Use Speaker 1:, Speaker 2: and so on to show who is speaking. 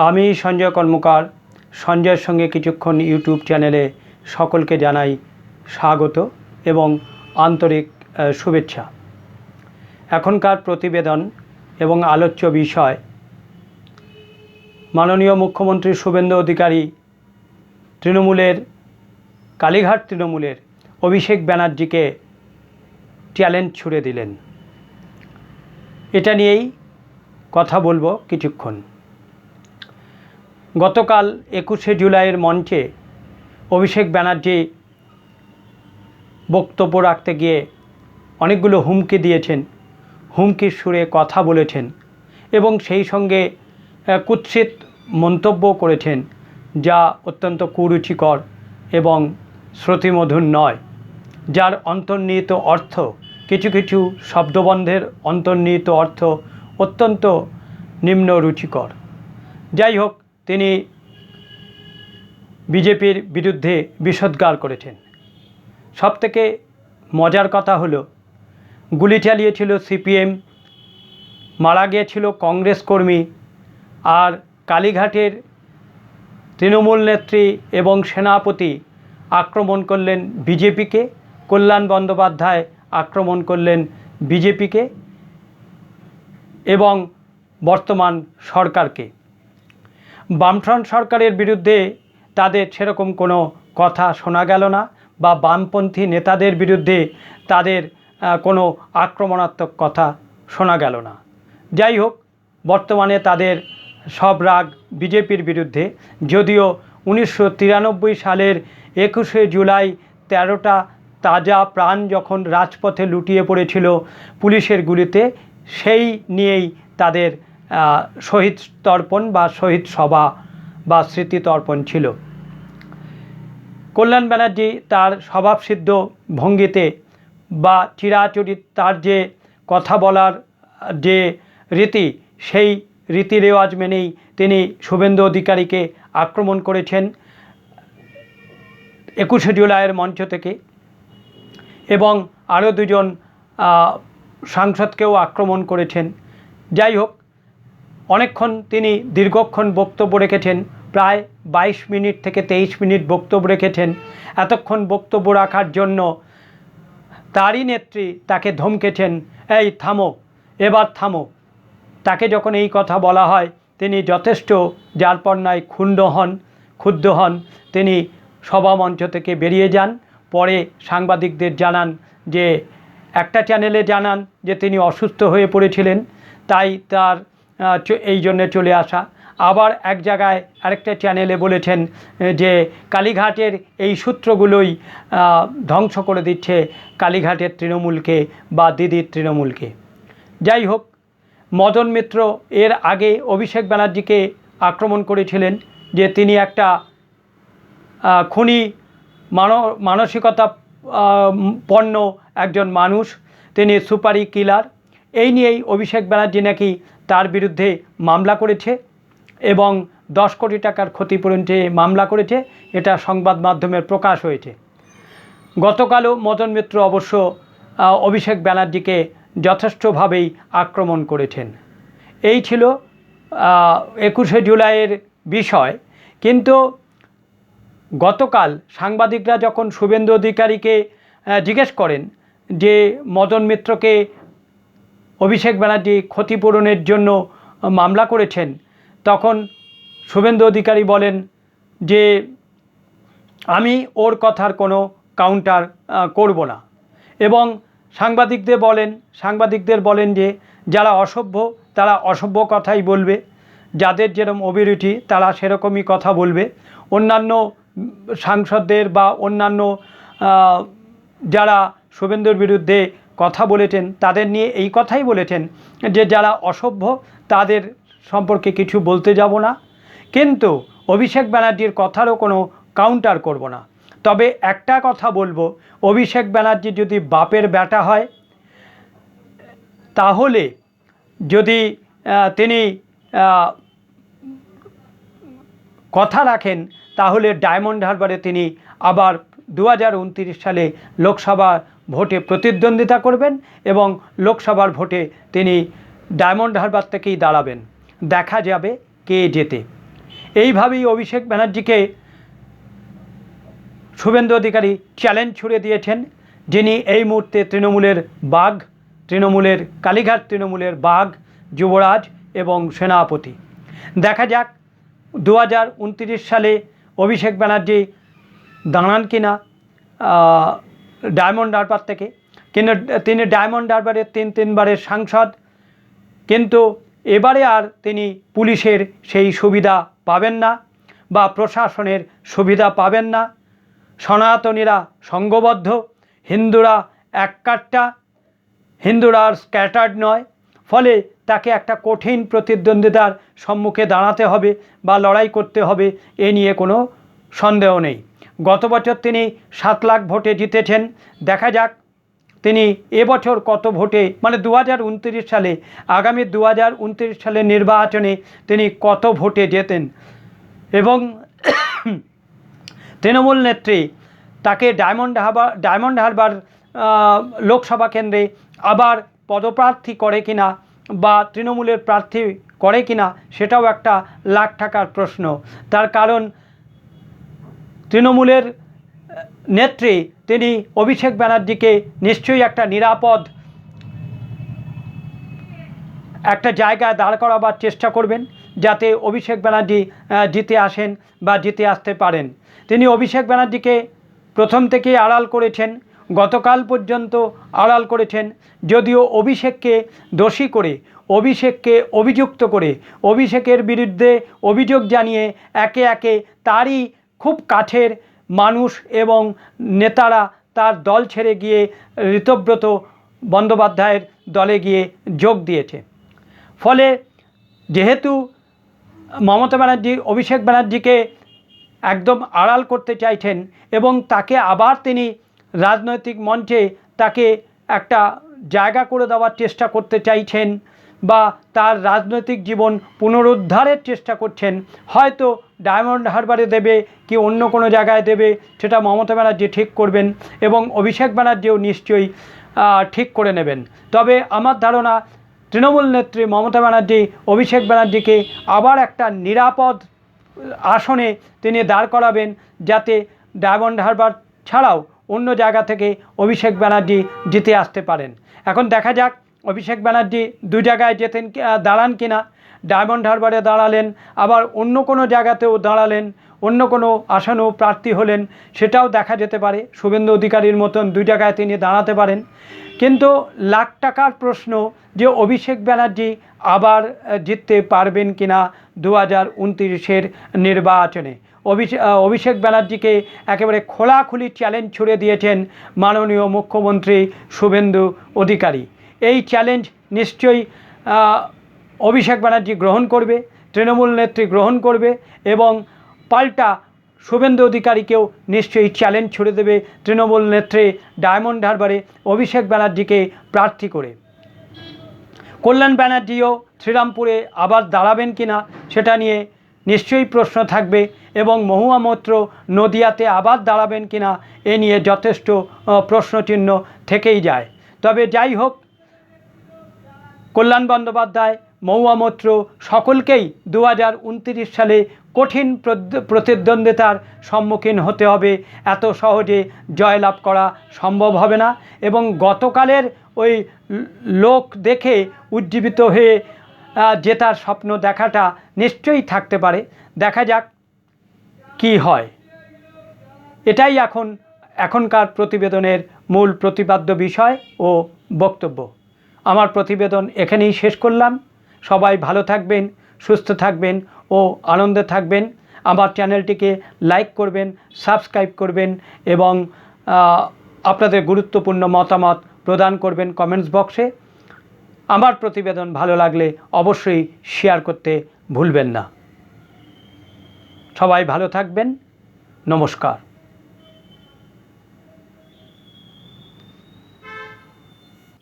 Speaker 1: আমি সঞ্জয় কর্মকার সঞ্জয়ের সঙ্গে কিছুক্ষণ ইউটিউব চ্যানেলে সকলকে জানাই স্বাগত এবং আন্তরিক শুভেচ্ছা। এখনকার প্রতিবেদন এবং আলোচ্য বিষয় মাননীয় মুখ্যমন্ত্রী শুভেন্দু অধিকারী কালীঘাট তৃণমূলের অভিষেক ব্যানার্জিকে চ্যালেঞ্জ ছুড়ে দিলেন। এটা নিয়েই কথা বলবো কিছুক্ষণ। গতকাল 21শে জুলাইয়ের মঞ্চে অভিষেক ব্যানার্জি বক্তব্য রাখতে গিয়ে অনেকগুলো হুমকি দিয়েছেন, হুমকির সুরে কথা বলেছেন এবং সেই সঙ্গে কুৎসিত মন্তব্য করেছেন, যা অত্যন্ত কুরুচিকর এবং শ্রুতিমধুর নয়, যার অন্তর্নিহিত অর্থ কিছু কিছু শব্দবন্ধের অন্তর্নিহিত অর্থ অত্যন্ত নিম্ন রুচিকর। যাই হোক, তিনি বিজেপির বিরুদ্ধে বিষোদ্গার করেছেন। সবথেকে মজার কথা হলো, গুলি চালিয়েছিল সিপিএম, মারা গিয়েছিল কংগ্রেস কর্মী, আর কালীঘাটের তৃণমূল নেত্রী এবং সেনাপতি আক্রমণ করলেন বিজেপিকে, কল্যাণ বন্দ্যোপাধ্যায় আক্রমণ করলেন বিজেপিকে এবং বর্তমান সরকারকে। বামফ্রন্ট সরকারের বিরুদ্ধে তাদের সেরকম কোনো কথা শোনা গেল না, বা বামপন্থী নেতাদের বিরুদ্ধে তাদের কোনো আক্রমণাত্মক কথা শোনা গেল না। যাই হোক, বর্তমানে তাদের সব রাগ বিজেপির বিরুদ্ধে, যদিও 1993 সালের 21শে জুলাই 13টা তাজা প্রাণ যখন রাজপথে লুটিয়ে পড়েছিল পুলিশের গুলিতে, সেই নিয়েই তাদের শহীদ তর্পণ বা শহীদ সভা বা স্মৃতিতর্পণ ছিল। কল্যাণ ব্যানার্জি তার স্বভাবসিদ্ধ ভঙ্গিতে বা চিরাচরিত তার যে কথা বলার যে রীতি, সেই রীতি রেওয়াজ মেনেই তিনি শুভেন্দু অধিকারীকে আক্রমণ করেছেন 21শে জুলাইয়ের মঞ্চ থেকে, এবং আরও দুজন সাংসদকেও আক্রমণ করেছেন। যাই হোক, অনেকক্ষণ তিনি দীর্ঘক্ষণ বক্তব্য রেখেছেন, প্রায় 22 মিনিট থেকে 23 মিনিট বক্তব্য রেখেছেন। এতক্ষণ বক্তব্য রাখার জন্য তারই নেত্রী তাকে ধমকেছেন, এই থামো, এবার থামো। তাকে যখন এই কথা বলা হয়, তিনি যথেষ্ট যারপরনায় ক্ষুব্ধ হন। তিনি সভামঞ্চ থেকে বেরিয়ে যান। পরে সাংবাদিকদের জানান যে, একটা চ্যানেলে জানান যে তিনি অসুস্থ হয়ে পড়েছিলেন, তাই তার এই জন্যে চলে আসা। আবার এক জায়গায় আরেকটা চ্যানেলে বলেছেন যে কালীঘাটের এই সূত্রগুলোই ধ্বংস করে দিচ্ছে কালীঘাটের তৃণমূলকে বা দিদির তৃণমূলকে। যাই হোক, মদন মিত্র এর আগে অভিষেক ব্যানার্জিকে আক্রমণ করেছিলেন যে তিনি একটা খুনি মানসিকতা পণ্য একজন মানুষ, তিনি সুপারি কিলার। এই নিয়েই অভিষেক ব্যানার্জি নাকি তার বিরুদ্ধে মামলা করেছে এবং 10 কোটি টাকার ক্ষতিপূরণ চেয়ে মামলা করেছে। এটা সংবাদ মাধ্যমের প্রকাশ হয়েছে। গতকালও মদন মিত্র অবশ্য অভিষেক ব্যানার্জিকে যথেষ্টভাবেই আক্রমণ করেছেন। এই ছিল 21শে জুলাইয়ের বিষয়। কিন্তু গতকাল সাংবাদিকরা যখন শুভেন্দু অধিকারীকে জিজ্ঞেস করেন যে মদন মিত্রকে অভিষেক ব্যানার্জি ক্ষতিপূরণের জন্য মামলা করেছেন, তখন শুভেন্দু অধিকারী বলেন যে আমি ওর কথার কোনো কাউন্টার করব না, এবং সাংবাদিকদের বলেন যে যারা অসভ্য তারা অসভ্য কথাই বলবে, যাদের যেরকম অভিরুচি তারা সেরকমই কথা বলবে। অন্যান্য সাংসদদের বা অন্যান্য যারা শুভেন্দুর বিরুদ্ধে কথা বলেছেন তাদের নিয়ে এই কথাই বলেছেন যে যারা অসভ্য তাদের সম্পর্কে কিছু বলতে যাব না, কিন্তু অভিষেক ব্যানার্জির কথারও কোনো কাউন্টার করব না। তবে একটা কথা বলবো, অভিষেক ব্যানার্জি যদি বাপের বেটা হয়, তাহলে যদি তিনি কথা রাখেন, তাহলে ডায়মন্ড হারবারে তিনি আবার 2029 সালে লোকসভা ভোটে প্রতিদ্বন্দ্বিতা করবেন এবং লোকসভার ভোটে তিনি ডায়মন্ড হারবার থেকেই দাঁড়াবেন। দেখা যাবে কে জেতে। এইভাবেই অভিষেক ব্যানার্জিকে শুভেন্দু অধিকারী চ্যালেঞ্জ ছুড়ে দিয়েছেন, যিনি এই মুহূর্তে তৃণমূলের বাঘ, তৃণমূলের কালীঘাট তৃণমূলের বাঘ, যুবরাজ এবং সেনাপতি। দেখা যাক 2029 সালে অভিষেক ব্যানার্জি দাঁড়ান কিনা ডায়মন্ড হারবার থেকে। কিন্তু তিনি ডায়মন্ড হারবারের তিনবারের সাংসদ, কিন্তু এবারে আর তিনি পুলিশের সেই সুবিধা পাবেন না বা প্রশাসনের সুবিধা পাবেন না। সনাতনীরা সংঘবদ্ধ, হিন্দুরা এককাট্টা, হিন্দুরা আর স্ক্যাটার্ড নয়, ফলে তাকে একটা কঠিন প্রতিদ্বন্দ্বিতার সম্মুখে দাঁড়াতে হবে বা লড়াই করতে হবে, এ নিয়ে কোনো সন্দেহ নেই। গত বছর তিনি 7 লাখ ভোটে জিতেছেন। দেখা যাক তিনি এবছর কত ভোটে, মানে 2029 সালে, আগামী 2029 সালের নির্বাচনে তিনি কত ভোটে জেতেন। এবং তৃণমূল নেত্রী তাকে ডায়মন্ড হারবার লোকসভা কেন্দ্রে আবার পদপ্রার্থী করে কিনা বা তৃণমূলের প্রার্থী করে কিনা, সেটাও একটা লাখ টাকার প্রশ্ন। তার কারণ তৃণমূলের নেত্রী তিনি অভিষেক ব্যানার্জিকে নিশ্চয়ই একটা নিরাপদ একটা জায়গায় দাঁড় করাবার চেষ্টা করবেন, যাতে অভিষেক ব্যানার্জি জিতে আসেন বা জিতে আসতে পারেন। তিনি অভিষেক ব্যানার্জিকে প্রথম থেকেই আড়াল করেছেন, গতকাল পর্যন্ত আড়াল করেছেন। যদিও অভিষেককে দোষী করে, অভিষেককে অভিযুক্ত করে, অভিষেকের বিরুদ্ধে অভিযোগ জানিয়ে একে একে তারই খুব কাছের মানুষ এবং নেতারা তার দল ছেড়ে গিয়ে ঋতব্রত বন্দ্যোপাধ্যায়ের দলে গিয়ে যোগ দিয়েছে। ফলে যেহেতু মমতা ব্যানার্জি অভিষেক ব্যানার্জিকে একদম আড়াল করতে চাইছেন এবং তাকে আবার তিনি রাজনৈতিক মঞ্চে তাকে একটা জায়গা করে দেওয়ার চেষ্টা করতে চাইছেন বা তার রাজনৈতিক জীবন পুনরুদ্ধারের চেষ্টা করছেন, হয়তো ডায়মন্ড হারবারে দেবে কি অন্য কোনো জায়গায় দেবে, সেটা মমতা ব্যানার্জি ঠিক করবেন এবং অভিষেক ব্যানার্জিও নিশ্চয়ই ঠিক করে নেবেন। তবে আমার ধারণা তৃণমূল নেত্রী মমতা ব্যানার্জি অভিষেক ব্যানার্জিকে আবার একটা নিরাপদ আসনে তিনি দাঁড় করাবেন, যাতে ডায়মন্ড হারবার ছাড়াও অন্য জায়গা থেকে অভিষেক ব্যানার্জি জিতে আসতে পারেন। এখন দেখা যাক অভিষেক ব্যানার্জি 2 জায়গায় দাঁড়ান কিনা। ডায়মন্ড হারবারে দাঁড়ালেন, আবার অন্য কোনো জায়গাতেও দাঁড়ালেন, অন্য কোনো আসনেও প্রার্থী হলেন, সেটাও দেখা যেতে পারে। শুভেন্দু অধিকারীর মতন 2 জায়গায় তিনি দাঁড়াতে পারেন। কিন্তু লাখ টাকার প্রশ্ন যে অভিষেক ব্যানার্জি আবার জিততে পারবেন কিনা 2029-এর নির্বাচনে। অভিষেক ব্যানার্জিকে একেবারে খোলাখুলি চ্যালেঞ্জ ছুড়ে দিয়েছেন মাননীয় মুখ্যমন্ত্রী শুভেন্দু অধিকারী। এই চ্যালেঞ্জ নিশ্চয়ই অভিষেক ব্যানার্জি গ্রহণ করবে, তৃণমূল নেত্রী গ্রহণ করবে এবং পাল্টা শুভেন্দু অধিকারীকেও নিশ্চয়ই চ্যালেঞ্জ ছুড়ে দেবে তৃণমূল নেত্রী ডায়মন্ড হারবারে অভিষেক ব্যানার্জিকে প্রার্থী করে। কল্যাণ ব্যানার্জিও শ্রীরামপুরে আবার দাঁড়াবেন কিনা সেটা নিয়ে নিশ্চয়ই প্রশ্ন থাকবে এবং মহুয়া মৈত্র নদিয়াতে আবার দাঁড়াবেন কিনা এ নিয়ে যথেষ্ট প্রশ্নচিহ্ন থেকেই যায়। তবে যাই হোক, কল্যাণ বন্দ্যোপাধ্যায়, মহুয়া মৈত্র সকলকেই 2029 সালে কঠিন প্রতিদ্বন্দ্বিতার সম্মুখীন হতে হবে। এত সহজে জয়লাভ করা সম্ভব হবে না এবং গতকালের ওই লোক দেখে উজ্জীবিত হয়ে জেতার স্বপ্ন দেখাটা নিশ্চয়ই থাকতে পারে। দেখা যাক কি হয়। এটাই এখনকার প্রতিবেদনের মূল প্রতিপাদ্য বিষয় ও বক্তব্য। আমার প্রতিবেদন এখানেই শেষ করলাম। সবাই ভালো থাকবেন, সুস্থ থাকবেন ও আনন্দে থাকবেন। আমার চ্যানেলটিকে লাইক করবেন, সাবস্ক্রাইব করবেন এবং আপনাদের গুরুত্বপূর্ণ মতামত প্রদান করবেন কমেন্টস বক্সে। আমার প্রতিবেদন ভালো লাগলে অবশ্যই শেয়ার করতে ভুলবেন না। সবাই ভালো থাকবেন। নমস্কার।